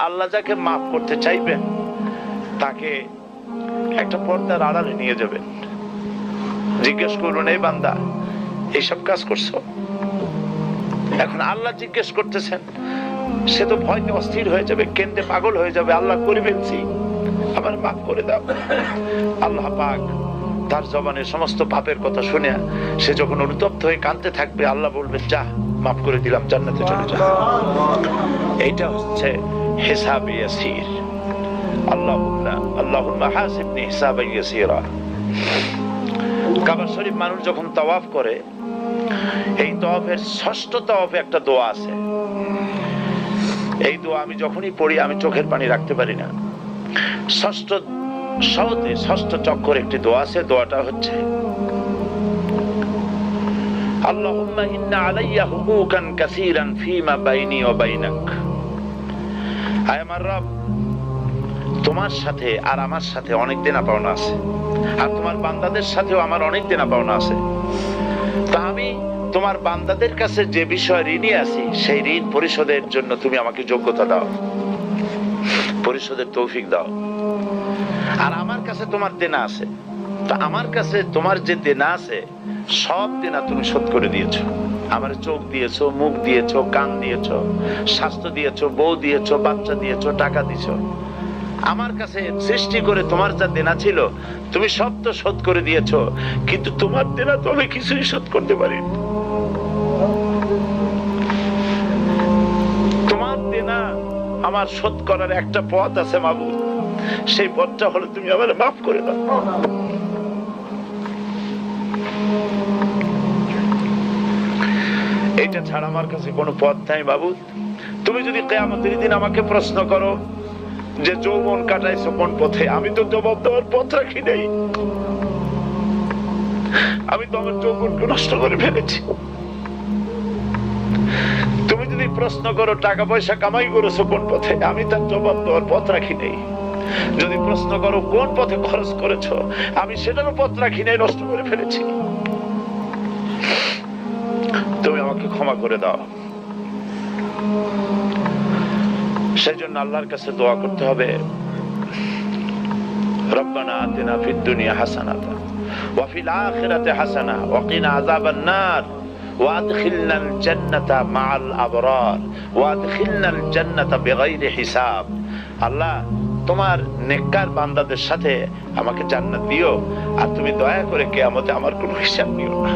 আল্লাহ যাকে মাফ করতে চাইবেন তাকে একটা পর্দার আড়ালে নিয়ে যাবেন, জিজ্ঞেস করুন, এই বান্দা এইসব কাজ করছো? এখন আল্লাহ জিজ্ঞেস করতেছেন, সে তো ভয়তে অস্থির হয়ে যাবে, কেন্দ্রে পাগল হয়ে যাবে, আল্লাহ করে ফেলছি, আমার মাফ করে দাও। আল্লাহ পাক তার জবানে সমস্ত পাপের কথা শুনে সে যখন অনুতপ্ত হয়ে কাঁদতে থাকবে, আল্লাহ বলবেন, যা মাফ করে দিলাম, জান্নাতে চলে যা। এইটা হচ্ছে হিসাবে ইয়াসির। আল্লাহুম্মা হাসিবনি হিসাবান ইয়াসিরা। কাবা শরীফ মানুষ যখন তাওয়াফ করে, এই তাওয়াফের ষষ্ঠ তাওয়াফে একটা দোয়া আছে। এই দোয়া আমি যখনই পড়ি আমি চোখের পানি রাখতে পারি না। ষষ্ঠ চক্কর একটি দোয়া আছে, দোয়াটা হচ্ছে, আল্লাহুম্মা ইন্না আলাইয়া হুকুকান কাসীরান ফীমা বাইনি ওয়া বাইনাক। আয় আমার রব, তোমার সাথে আর আমার সাথে অনেক দেনা পাওনা আছে, আর তোমার বান্দাদের সাথেও আমার অনেক দেনা পাওনা আছে। তা আমি তোমার বান্দাদের কাছে যে বিষয় ঋণী আছি, সেই ঋণ পরিশোধের জন্য তুমি আমাকে যোগ্যতা দাও, পরিশোধের তৌফিক দাও। আর আমার কাছে তোমার দেনা আছে, তা আমার কাছে তোমার যে দেনা আছে সব দেনা তুমি শোধ করে দিয়েছো। আমার চোখ দিয়েছো, মুখ দিয়েছো, কান দিয়েছো, স্বাস্থ্য দিয়েছো, বউ দিয়েছো, বাচ্চা দিয়েছো, টাকা দিয়েছো। আমার কাছে সৃষ্টি করে তোমার যা দেনা ছিল তুমি সব তো শোধ করে দিয়েছো, কিন্তু তোমার দেনা তো আমি কিছুই শোধ করতে পারি। তোমার দেনা আমার শোধ করার একটা পথ আছে মাবুদ, সেই পথটা হলো তুমি আমার মাফ করে দাও। এইটা ছাড়া আমার কাছে কোনো পথ নাই মাবুদ। তুমি যদি কিয়ামতের দিন আমাকে প্রশ্ন করো যে যৌবন কাটাইছো কোন পথে, আমি তো জবাব দেওয়ার পথ রাখি নাই। আমি তো আমার যৌবনকে নষ্ট করে ফেলেছি। তুমি যদি প্রশ্ন করো টাকা পয়সা কামাই করেছো কোন পথে, আমি তার জবাব দেওয়ার পথ রাখি নাই। যদি প্রশ্ন করো কোন পথে খরচ করেছো, আমি সেটারও পথ রাখি নাই, নষ্ট করে ফেলেছি। তুমি আমাকে ক্ষমা করে দাও। সেই জন্য আল্লাহর কাছে দোয়া করতে হবে, রব্বানা আতিনা ফিদ দুনিয়া হাসানাতান ওয়া ফিল আখিরাতি হাসানা ওয়া কিনা আযাবান নার ওয়া আদখিলনাল জান্নাতা মাআল আবরার ওয়া আদখিলনাল জান্নাতা বিগাইরি হিসাব। আল্লাহ, তোমার নেককার বান্দাদের সাথে আমাকে জান্নাত দিও, আর তুমি দয়া করে কিয়ামতে আমার কোনো হিসাব নিও না।